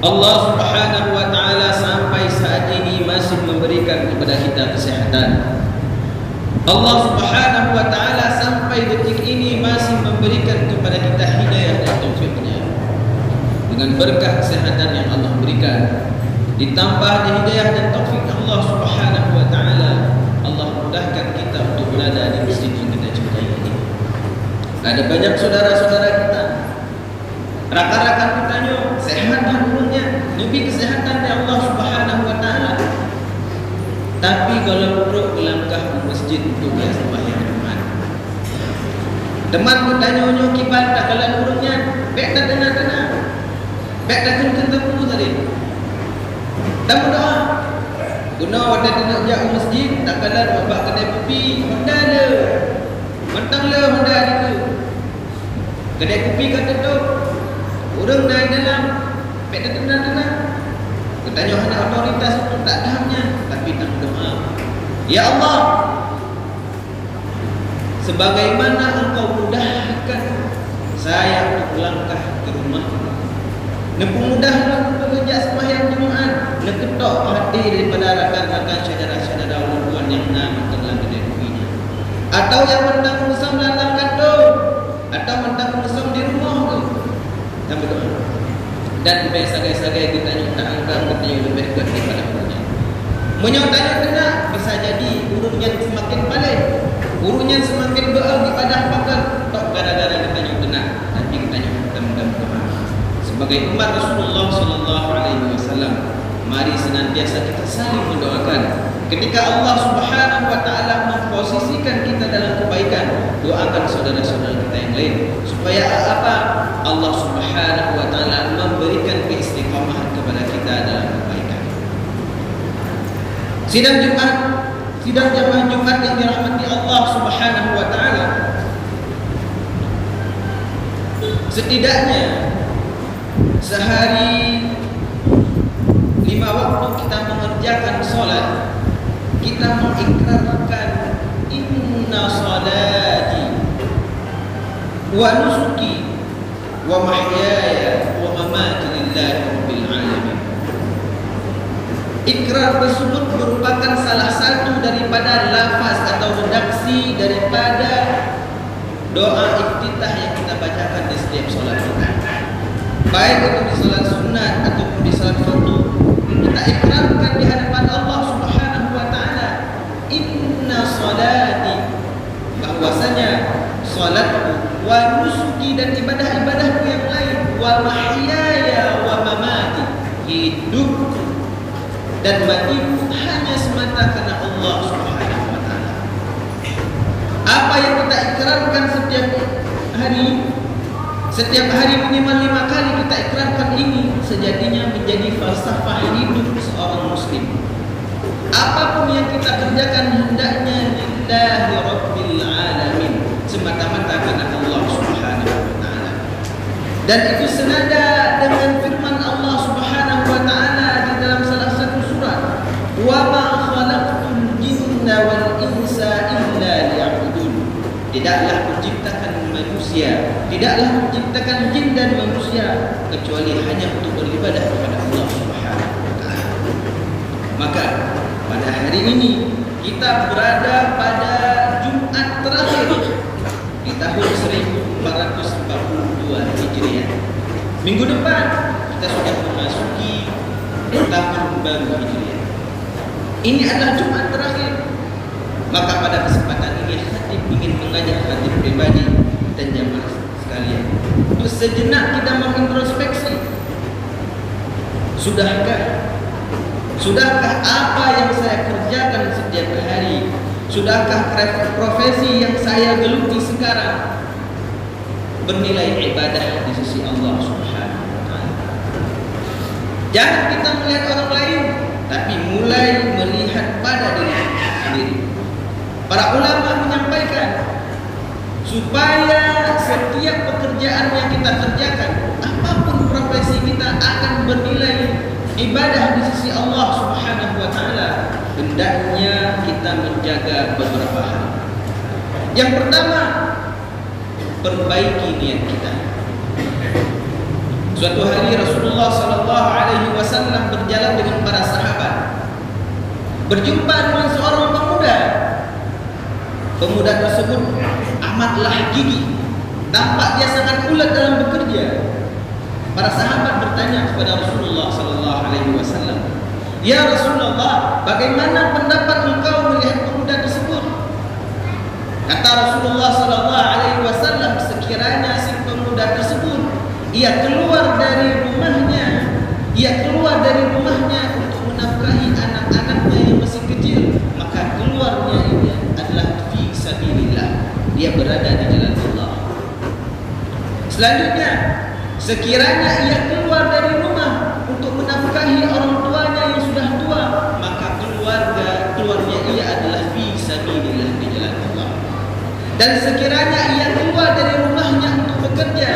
Allah Subhanahu wa taala sampai saat ini masih memberikan kepada kita kesehatan. Allah Subhanahu wa taala sampai detik ini masih memberikan kepada kita hidayah dan taufiknya. Dengan berkah kesehatan yang Allah berikan, ditambah hidayah dan taufik Allah Subhanahu wa taala, Allah mudahkan kita untuk berada di masjid yang kita cintai ini. Ada banyak saudara-saudara kita, rakan-rakan kita sehat hidupnya, lebih kesehatan dari Allah Subhanahu wa taala. Tapi kalau perlu melangkah ke masjid untuk dia sembahyang Jumat. Teman kita nyonya kibat tak kalah urutnya, baik tak dengar-dengar. Baik tak kena tadi. Tak berdoa. Guna wadah tidak jauh masjid, tak kalah bapak kedai kopi, Honda le. Mentang le Honda itu. Kedai kopi kata tu. Orang naik dalam, baik tak dengar-dengar. Bertanya hanya otoritas itu tak dahamnya, tapi tak berdoa. Ya Allah, sebagaimana Engkau mudahkan saya untuk melangkah ke rumah, nepung mudahlah bekerja sembahyang Jumat, neketok hati daripada rakan-rakan saudara-saudara perempuan yang nak dalam kedai kopinya, atau yang mentang musam datang kantor, atau mentang musam di rumah tu, tak berdoa. Dan sagai-sagai kita tak angkat katanya lebih dekat daripada urutnya. Menyotanya kena bisa jadi urutnya semakin balik, urutnya semakin berat ibadah pakar. Tak gara-gara katanya kena, tapi katanya mudah-mudahan sebagai umat Rasulullah sallallahu alaihi wasallam, mari senantiasa kita saling mendoakan. Ketika Allah Subhanahu wa taala memposisikan kita dalam kebaikan, doakan saudara-saudara kita yang lain supaya apa? Allah Subhanahu wa taala memberikan keistiqomahan kepada kita dalam kebaikan. Sidang jamaah Jumat yang dirahmati Allah Subhanahu wa taala, setidaknya sehari 5 waktu kita mengerjakan solat, kita mengikrarkan inna salati wa nusuki wa mahyaya wa mamati lillahi rabbil alamin. Ikrar tersebut merupakan salah satu daripada lafaz atau redaksi daripada doa iftitah yang kita bacakan di setiap solat kita, baik itu di solat sunat ataupun di solat fardu. Kita ikrarkan di hadapan Allah Subhanahu wa taala, inna salati, bahwasanya salatku, wa nusuki, dan ibadah-ibadahku yang lain, wa mahyaya wa mamati, hidupku dan matiku hanya semata karena Allah Subhanahu wa taala. Apa yang kita ikrarkan setiap hari minimal 5 kali kita ikrarkan ini, sejatinya menjadi falsafah hidup seorang muslim. Apapun yang kita kerjakan hendaknya lillahi rabbil alamin, semata-mata karena Allah Subhanahu wa taala. Dan itu senada dengan firman Allah Subhanahu wa taala di dalam salah satu surat, wa ma khalaqtul jinna wal insa illa liya'budun. Tidaklah menciptakan manusia, tidaklah menciptakan jin dan manusia kecuali hanya untuk beribadah kepada Allah Subhanahu wa taala. Maka pada hari ini kita berada pada Jumat terakhir di tahun 1442 Hijriah. Minggu depan kita sudah memasuki tahun baru Hijriah. Ini adalah Jumat terakhir. Maka pada kesempatan ini hati ingin mengajak hati pribadi dan jamaah sekalian untuk sejenak kita mengintrospeksi. Sudahkah apa yang saya kerjakan setiap hari? Sudahkah profesi yang saya geluti sekarang bernilai ibadah di sisi Allah Subhanahu wa taala? Jangan kita melihat orang lain, tapi mulai melihat pada diri sendiri. Para ulama menyampaikan supaya setiap pekerjaan yang kita kerjakan, apapun profesi kita, akan bernilai ibadah di sisi Allah Subhanahu wa taala, hendaknya kita menjaga beberapa hal. Yang pertama, perbaiki niat kita. Suatu hari Rasulullah sallallahu sallallahu alaihi wasallam berjalan dengan para sahabat, berjumpa dengan seorang pemuda. Pemuda tersebut amatlah gigih, tampak dia sangat ulet dalam bekerja. Para sahabat bertanya kepada Rasulullah sallallahu alaihi wasallam, "Ya Rasulullah, bagaimana pendapat engkau melihat pemuda tersebut?" Kata Rasulullah sallallahu alaihi wasallam, "Sekiranya si pemuda tersebut ia keluar dari rumahnya untuk menafkahi anak-anaknya yang masih kecil, maka keluarnya ini adalah fi sabilillah, dia berada di jalan Allah." Selanjutnya, sekiranya ia keluar dari rumah untuk menafkahi orang tuanya yang sudah tua, maka keluarnya ia adalah fi sabilillah, di jalan Allah. Dan sekiranya ia keluar dari rumahnya untuk bekerja,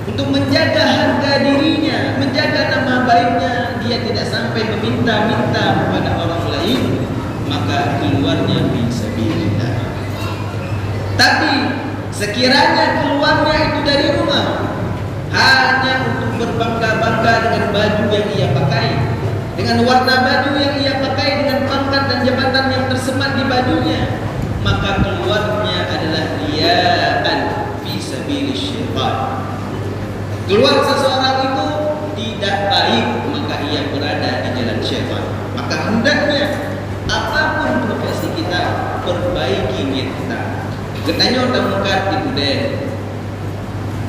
untuk menjaga harga dirinya, menjaga nama baiknya, dia tidak sampai meminta-minta kepada orang lain, maka keluarnya fi sabilillah. Tapi sekiranya keluarnya itu dari rumah hanya untuk berbangga-bangga dengan baju yang ia pakai, dengan warna baju yang ia pakai, dengan pangkat dan jabatan yang tersemat di bajunya, maka keluarnya adalah riya'an fi sabilis syaitan. Keluar seseorang itu tidak baik, maka ia berada di jalan syaitan. Maka hendaknya apapun profesi kita, perbaiki niat kita. Ketanya orang muka di budaya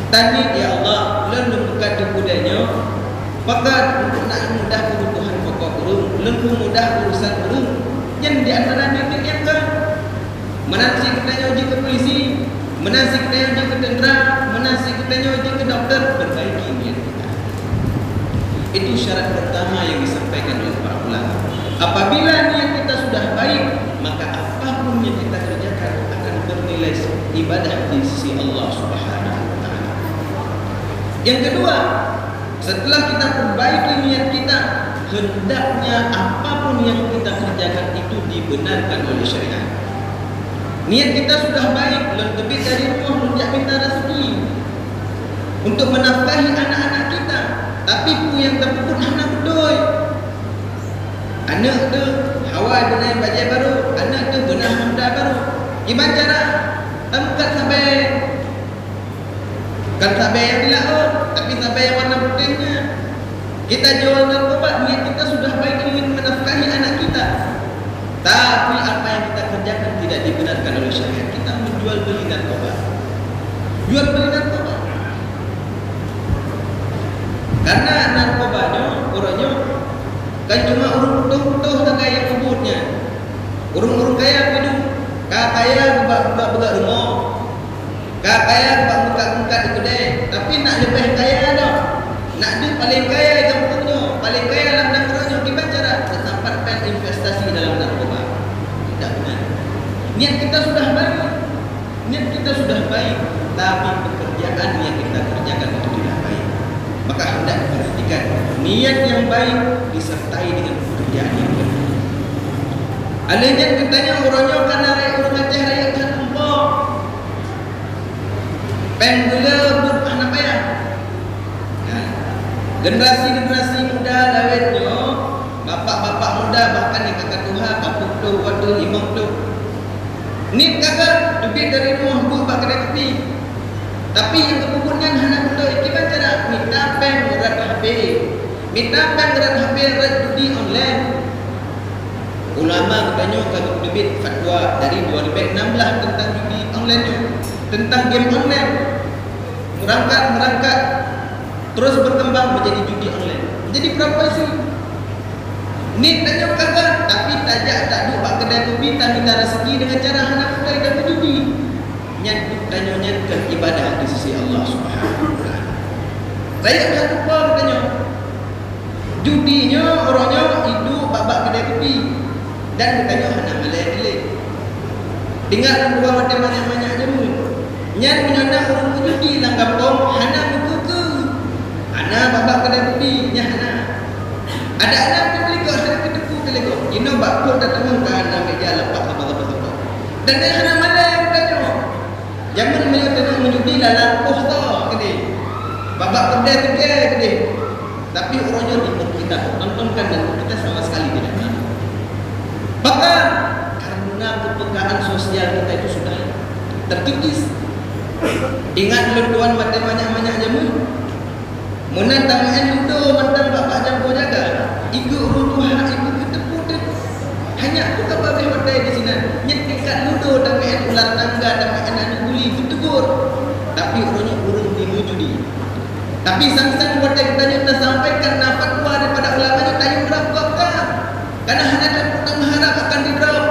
tadi, ya Allah, lalu muka di budaya, maka untuk nak mudah kebutuhan pokok urung, lalu mudah urusan urung, yang di antara niat yang kan menansi ketanya uji ke polisi, menansi ketanya uji ke tentera, menansi ketanya uji ke dokter, perbaiki niat kita. Itu syarat pertama yang disampaikan oleh para ulama. Apabila niat kita sudah baik, maka apapun yang kita kerjakan akan bernilai ibadah di sisi Allah Subhanahu wa taala. Yang kedua, setelah kita perbaiki niat kita, hendaknya apapun yang kita kerjakan itu dibenarkan oleh syariat. Niat kita sudah baik, lebih dari rumah hendak minta rezeki untuk menafkahi anak-anak kita, tapi yang terpukul anak betul. Anak tu hawa dengan baju baru, anak tu guna hamda baru. Gimana cara? Tempat sampai kan sampai yang bilang, tapi sampai yang warna putihnya. Kita jual narkoba, niat kita sudah baik ingin menafkahi anak kita, tapi apa yang kita kerjakan tidak dibenarkan oleh syariat. Kita menjual beli narkoba, jual beli narkoba. Karena narkobanya, orangnya kan cuma urung utuh-utuh tak kaya kubutnya. Urung-urung kaya hidup, kaya buka rumah, kaya buka di kedai. Tapi nak lebih kaya dah, nak dia paling kaya kampungnya, paling kaya dalam negerinya. Gimana cara? Tempatkan investasi dalam narkoba. Tidak benar. Niat kita sudah baik, tapi pekerjaan yang kita kerjakan itu tidak baik. Maka hendak diperhatikan niat yang baik disertai dengan pekerjaan yang baik. Alihnya katanya orangnya karena orang Aceh raya kan empok penggula berpahna payah. Generasi muda lawetnya, bapak-bapak muda bahkan yang kakak Tuhan 40 waktu 50 ni kakak duit dari rumah bu bak kedai kopi. Tapi yang kepupunnya anak muda gimana cara? Minta pen gerak HP, minta pen gerak HP gerak judi online. Ulama katanya kalau duit fatwa dari 2016 tentang judi online, tentang game online, merangkat terus berkembang menjadi judi online. Jadi berapa sih? Ni tanya kakak, tapi tajak tak duk bak kedai kopi tak minta rezeki dengan cara anak muda dan berjudi. Tanya-nyankan ibadah di sisi Allah Subhanahu wa taala. Saya dah lupa katanya. Judinya orangnya hidup babak kedai kopi dan katanya anak malai-malai. Dengar dua macam banyak-banyak je pun. Nyan menyana orang judi lang kampung, hana buku. Ana babak kedai kopi, nya hana. Ada anak beli kau ada ketepu kali kau. Ino bak pun datang ke anak meja lepak apa-apa. Dan dia hana malai katanya. Jangan menyatakan menjudi dalam poster kini. Babak kedai kini. tapi orangnya kita tontonkan dan kita sama sekali tidak tahu. Bahkan karena kepekaan sosial kita itu sudah terkikis. Ingat luduan mata banyak-banyak jamu. Menantang ludo mantan bapak jago jaga. Iku urutuhan ibu kita putih. Hanya aku kabeh wadai di sini. Nyetingkat ludo dan main ular tangga dan main anak guli itu tegur. Tapi orangnya urung dimujudi. Tapi sang-sang wadai kita sampaikan nafat keluar daripada ulamanya tayang berapa. Karena hanya tak mengharap akan di-drop.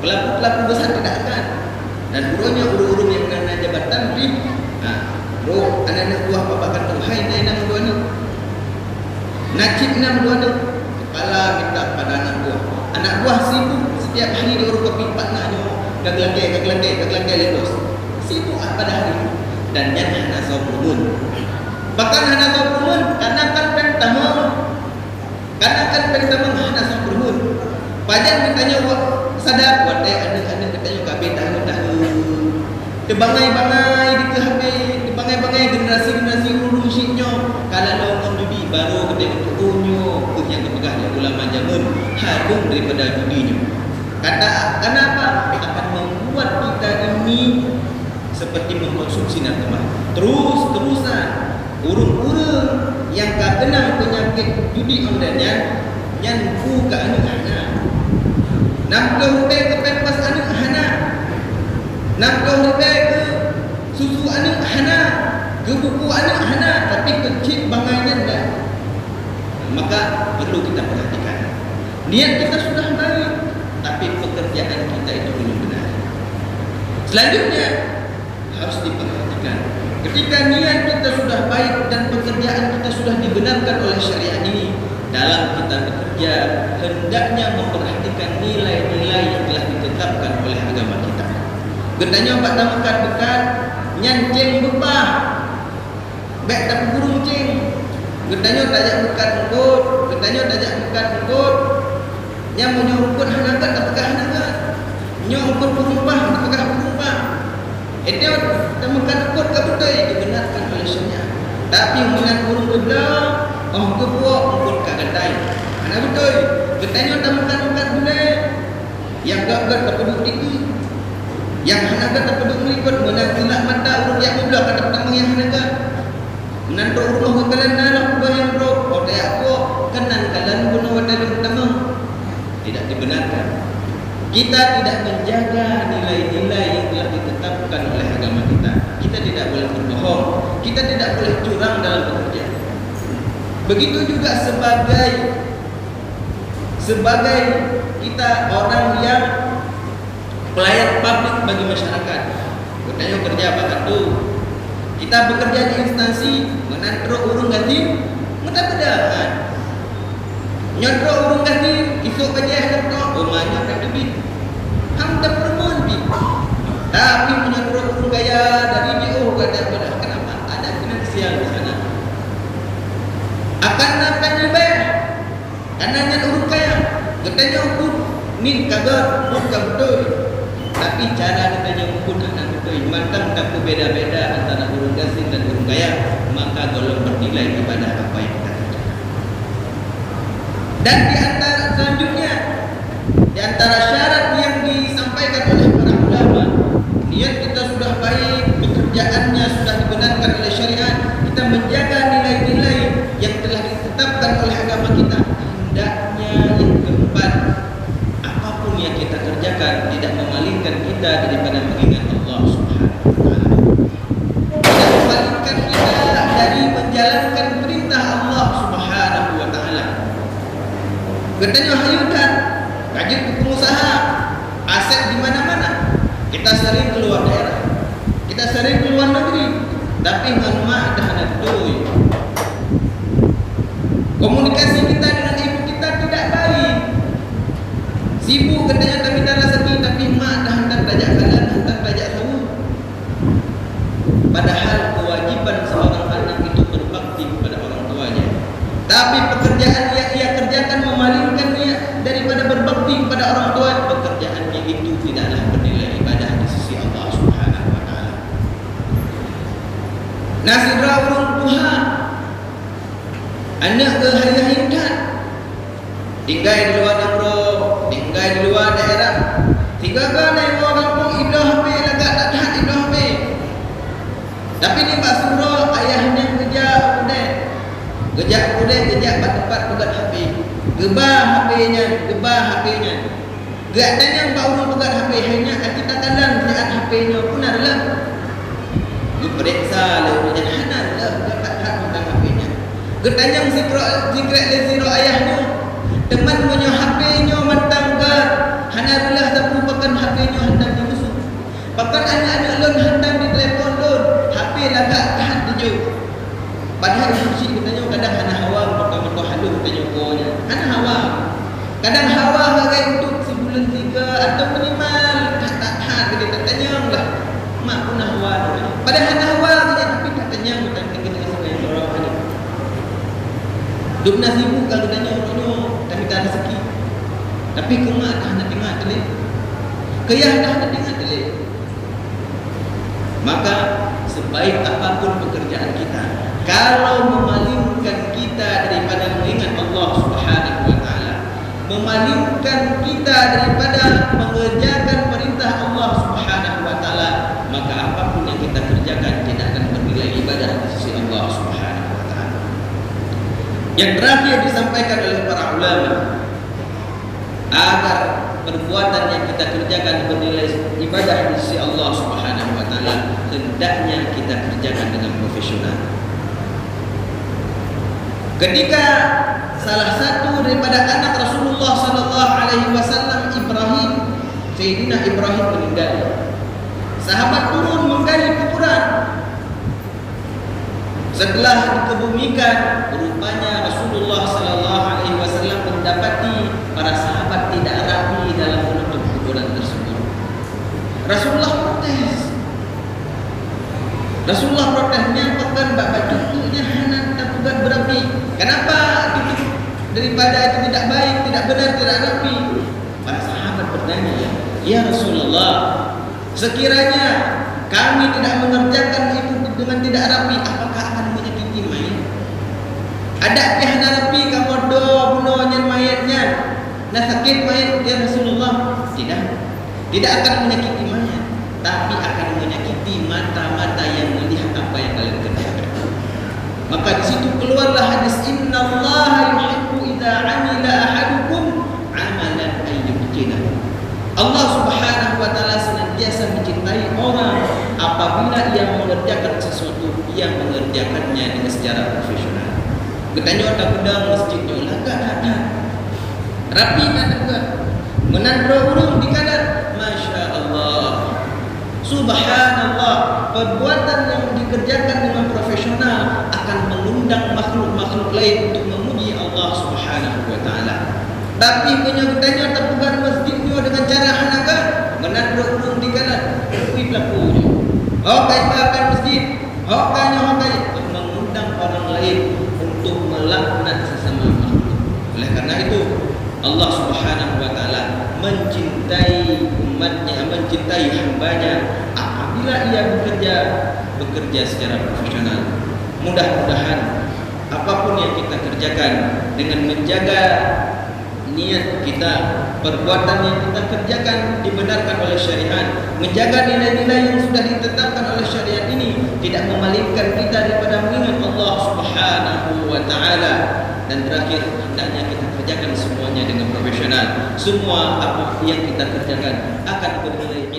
Pelaku-pelaku besar tidak akan. Dan burunya urung-urung yang kena jabatan rib. Bro, anak-anak buah bapak kata, hai naik dua ni. Nakib 6 dua ni. Kepala minta pada anak buah. Anak buah sibuk setiap hari dia urung kopi patnanya. Gaglakai ledos. Sibuk pada hari itu. Dan yang hana saubumun. Bahkan hana saubumun karena kan pentamang. Karena kan pentamang hana saubumun. Pajan ditanya sadar wadai anak-anak ditanya kabeh tahu. Tebangai-bangai dibangai generasi urung syiknya. Kalau lawan judi baru gede unyo yang kepegah ya ulama zaman habung daripada judinya. Kenapa? Akan membuat kita ini seperti mengkonsumsi narkoba. Terus-terusan urung-urung yang kena penyakit judi online yang buka anak-anak. 60 rupiah ke pempas anak-anak. 60 rupiah ke susu anak-anak, ke buku anak-anak, tapi kecil bangainya enggak. Maka perlu kita perhatikan. Niat kita sudah baik, tapi pekerjaan kita itu belum benar. Selanjutnya harus diperhatikan. Ketika niat kita sudah baik dan pekerjaan kita sudah dibenarkan oleh syariat ini, dalam kita bekerja hendaknya memperhatikan nilai-nilai yang telah ditetapkan oleh agama kita. Gendanya Pak Tamakan dekat nyancing bepah baik tak burung cing. Gendanya tajak bekat engkut, gendanya tajak bekat engkut. Yang menyurukut hanakat tak pekah hanakat. Nyongkut berumpah tak pekah berumpah. Itu Tamakan engkut ke betul dibenarkan oleh syariat. Tapi menang burung kebelah, ke buah engkut kat gatai. Anak betul. Gendanya Tamakan engkut boleh. Yang gak tak peduk dikit. Yang hanaga tak peduk mengikut menang mata urut yang mudah kata pertama yang hanaga menantu urut kalian nanak bayang bro kau tak apa kenan kalian guna wadai pertama tidak dibenarkan. Kita tidak menjaga nilai-nilai yang telah ditetapkan oleh agama kita. Kita tidak boleh berbohong, kita tidak boleh curang dalam bekerja. Begitu juga sebagai kita orang yang pelayan publik bagi masyarakat. Katanya kerja apa tu? Kita bekerja di instansi, menantro urung ganti, mudah-mudahan. Nyantro urung ganti, esok kerja nyantro, banyak tak lebih. Hamda perempuan bi. Tapi menyantro urung gaya dari DO kata pada kenapa? Ada finansial di sana. Akan lebih. Karena nyant urung kaya. Katanya ukur nin kagar bukan betul. Tapi cara kita yang ukur anak betul mantap tak beda-beda antara urung gasing dan urung kaya, maka golong bernilai kepada apa yang kita kerjakan. Dan di antara selanjutnya, di antara syarat yang disampaikan oleh para ulama, niat kita sudah baik, pekerjaannya sudah dibenarkan oleh syariat, kita menjaga nilai-nilai yang telah ditetapkan oleh agama kita. Hendaknya yang keempat, apapun yang kita kerjakan tidak memalingkan kita daripada mengingat Allah Subhanahu wa taala. Tidak memalingkan kita dari menjalankan perintah Allah Subhanahu wa taala. Katanya hayudan, gaji pengusaha, aset di mana-mana. Kita sering keluar daerah, kita sering keluar negeri, tapi ngalma ada anak doi. Komunikasi kita dengan ibu kita tidak baik. Sibuk katanya kami darah sakit, tapi mak dah hantar belajar kalan, hantar belajar tahu. Padahal kewajiban seorang anak itu berbakti kepada orang tuanya. Tapi pekerjaan yang ia kerjakan memalingkan dia daripada berbakti kepada orang tua. Pekerjaannya itu tidaklah bernilai ibadah di sisi Allah Subhanahu wa taala. Nasidra urung Tuhan. Anak ke hari-hari tak. Tinggal di luar negara, tinggal di luar daerah. Tiga kali naik luar kampung, idah habis lagak tak tahan idah habis. Tapi ni Pak Surah ayahnya kejak budek. Kejak tempat pegat habis. Gebah habisnya. Gak tanya Pak Urung pegat habis, hanya kita kalang siat habisnya pun adalah. Diperiksa lalu jangan hanan lah tak tahan tentang habisnya. Getanyang zikrat leziro ayahnya. Teman punya HP-nya mantang gat. Hanarulah tak merupakan HP-nya hendak dimusuh. Bahkan anak-anak lon hendak di telefon lon. HP lagak tahan tujuh. Padahal kursi katanya kadang anak hawa maka halu katanya konya. Anak hawa. Kadang hawa bagai untuk sebulan 3 atau minimal tak tahan kita tak tanyang lah. Mak pun hawa. Padahal anak hawa saja tapi tak tanyang tentang kita sebagai orang ada. 12,000 kalau tanya orangnya tak minta rezeki. Tapi kemak dah nak dengar telik. Kayah dah nak dengar telik. Maka sebaik apapun pekerjaan kita, kalau memalingkan kita daripada mengingat Allah Subhanahu wa taala, memalingkan kita daripada mengerjakan perintah Allah Subhanahu wa taala, maka apapun yang kita kerjakan tidak akan bernilai ibadah di sisi Allah Subhanahu wa taala. Yang terakhir disampaikan oleh para ulama, agar perbuatan yang kita kerjakan bernilai ibadah di sisi Allah Subhanahu wa taala, hendaknya kita kerjakan dengan profesional. Ketika salah satu daripada anak Rasulullah sallallahu alaihi wasallam Ibrahim, Sayyidina Ibrahim meninggal, sahabat turun menggali kuburan. Setelah dikebumikan, rupanya Rasulullah sallallahu alaihi wasallam mendapati para sahabat tidak rapi dalam menutup kuburan tersebut. Rasulullah protes, menyampaikan bapak tutupnya hanan tak bukan berapi. Kenapa tutup daripada itu tidak baik, tidak benar, tidak rapi? Para sahabat bertanya, ya Rasulullah, sekiranya kami tidak mengerjakan itu dengan tidak rapi, apakah akan menyakiti mayat? Ada pihak rapi kamu do bunuhnya mayatnya, nak sakit mayat ya Rasulullah? Tidak akan menyakiti mayat, tapi akan menyakiti mata-mata yang melihat apa yang kalian kerjakan. Maka di situ keluarlah hadis innallaha yuhibbu idza amila ahadukum amalan ayyubtina. Allah Subhanahu wa taala senantiasa mencintai orang apabila ia mengerjakan sesuatu, ia mengerjakannya dengan secara profesional. Ketanya ada pedang masjidnya lagak ada. Rapi kan juga. Menandro urung di kanan. Masya Allah. Subhanallah. Perbuatan yang dikerjakan dengan profesional akan mengundang makhluk-makhluk lain untuk memuji Allah Subhanahu wa taala. Tapi penyakitnya terbuka masjidnya dengan cara hanakan, menandro urung di kanan. Kui pelakunya. Hokai bahkan masjid. Hokainya mengundang orang lain untuk melaknat sesama makhluk. Oleh karena itu Allah Subhanahu wa taala mencintai umatnya, mencintai hambanya apabila ia bekerja secara profesional. Mudah-mudahan apapun yang kita kerjakan dengan menjaga niat kita, perbuatan yang kita kerjakan dibenarkan oleh syariat, menjaga nilai-nilai yang sudah ditetapkan oleh syariat ini, tidak memalingkan kita daripada mengingat Allah Subhanahu wa taala. Dan terakhir, hendaknya kita kerjakan semuanya dengan profesional. Semua apa yang kita kerjakan akan bernilai